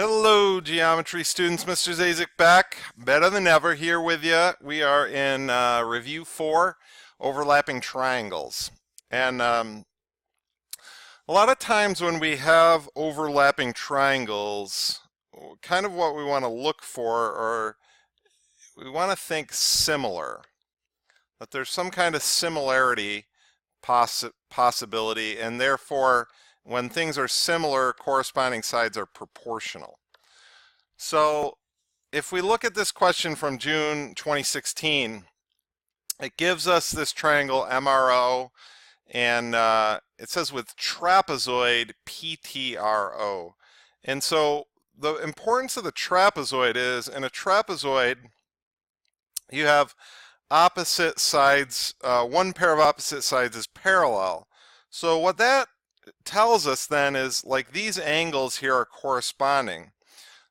Hello, geometry students. Mr. Zacek back, better than ever, here with you. We are in review 4, overlapping triangles. And a lot of times when we have overlapping triangles, kind of what we want to look for, or we want to think similar, that there's some kind of similarity possibility, and therefore when things are similar, corresponding sides are proportional. So if we look at this question from June 2016, it gives us this triangle MRO, and it says with trapezoid PTRO. And so the importance of the trapezoid is, in a trapezoid, you have opposite sides, one pair of opposite sides is parallel. So what that tells us then is, like, these angles here are corresponding.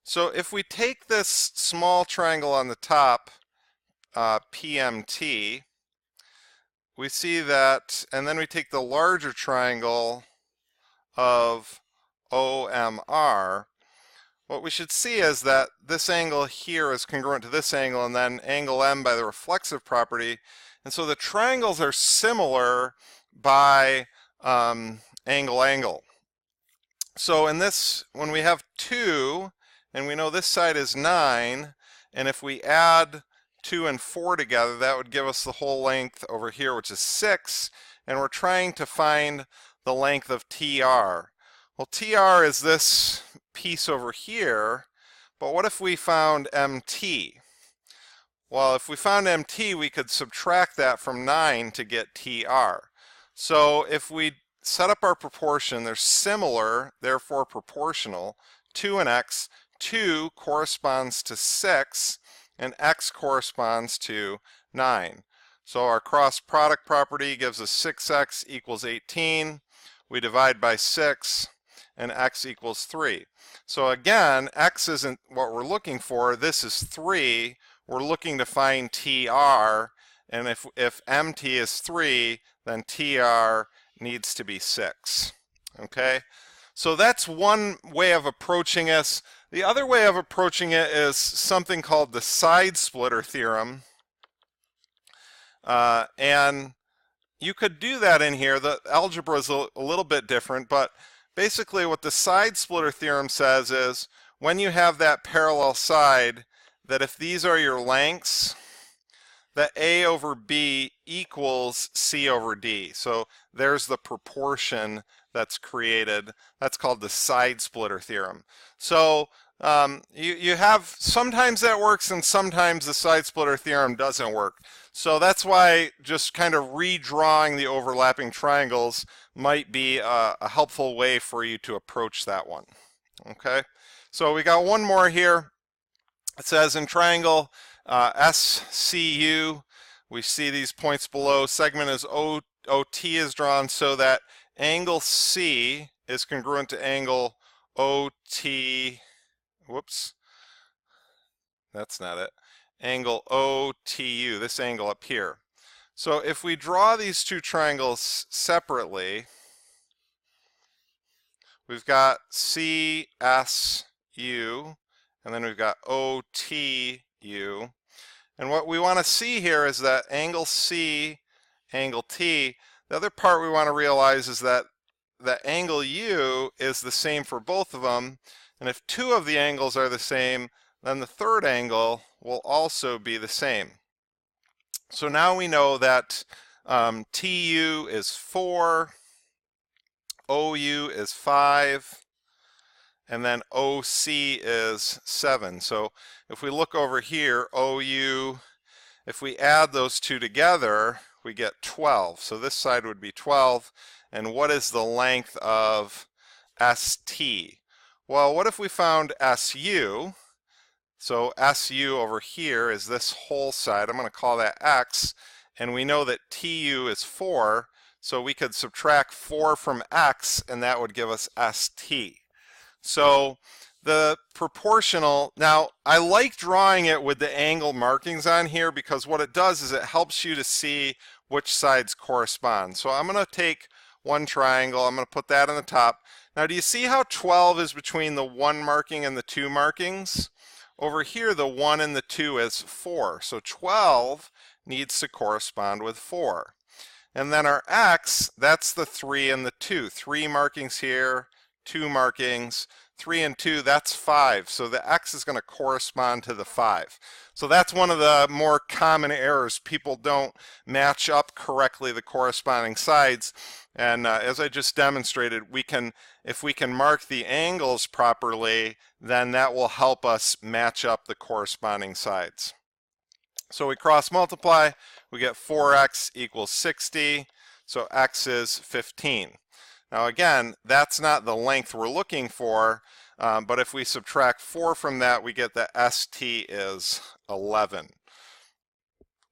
So if we take this small triangle on the top, PMT, we see that, and then we take the larger triangle of OMR, what we should see is that this angle here is congruent to this angle, and then angle M by the reflexive property. And so the triangles are similar by angle. So in this, when we have 2, and we know this side is 9, and if we add 2 and 4 together, that would give us the whole length over here, which is 6, and we're trying to find the length of TR. Well, TR is this piece over here, but what if we found MT? Well, if we found MT, we could subtract that from 9 to get TR. So if we set up our proportion, they're similar, therefore proportional. 2 and x, 2 corresponds to 6, and x corresponds to 9. So our cross product property gives us 6x equals 18. We divide by 6, and x equals 3. So again, x isn't what we're looking for. This is 3. We're looking to find TR, and if MT is 3, then TR needs to be 6. Okay? So that's one way of approaching this. The other way of approaching it is something called the Side-Splitter Theorem. And you could do that in here. The algebra is a little bit different, but basically what the Side-Splitter Theorem says is, when you have that parallel side, that if these are your lengths, that A over B equals C over D. So there's the proportion that's created. That's called the Side-Splitter Theorem. So you have, sometimes that works and sometimes the Side-Splitter Theorem doesn't work. So that's why just kind of redrawing the overlapping triangles might be a helpful way for you to approach that one. Okay, so we got one more here. It says in triangle SCU, we see these points below. Segment is OT is drawn so that angle C is congruent to angle OT. Whoops, that's not it. Angle OTU, this angle up here. So if we draw these two triangles separately, we've got CSU, and then we've got OTU. And what we want to see here is that angle C, angle T, the other part we want to realize is that the angle U is the same for both of them. And if two of the angles are the same, then the third angle will also be the same. So now we know that TU is 4, OU is 5, and then OC is 7. So if we look over here, OU, if we add those two together, we get 12. So this side would be 12. And what is the length of ST? Well, what if we found SU? So SU over here is this whole side. I'm going to call that X. And we know that TU is 4. So we could subtract 4 from X, and that would give us ST. So the proportional, now I like drawing it with the angle markings on here because what it does is it helps you to see which sides correspond. So I'm going to take one triangle, I'm going to put that on the top. Now, do you see how 12 is between the 1 marking and the 2 markings? Over here, the 1 and the 2 is 4. So 12 needs to correspond with 4. And then our x, that's the 3 and the 2. 3 markings here, 2 markings. 3 and 2, that's 5. So the x is going to correspond to the 5. So that's one of the more common errors. People don't match up correctly the corresponding sides. And as I just demonstrated, if we can mark the angles properly, then that will help us match up the corresponding sides. So we cross multiply, we get 4x equals 60, so x is 15. Now again, that's not the length we're looking for, but if we subtract 4 from that, we get that ST is 11.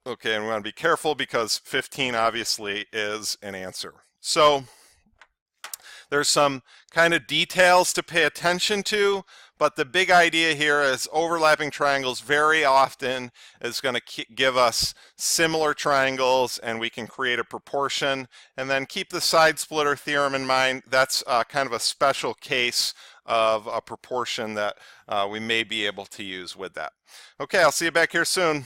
Okay, and we want to be careful because 15 obviously is an answer. So there's some kind of details to pay attention to, but the big idea here is overlapping triangles very often is going to give us similar triangles, and we can create a proportion. And then keep the side-splitter theorem in mind. That's kind of a special case of a proportion that we may be able to use with that. Okay, I'll see you back here soon.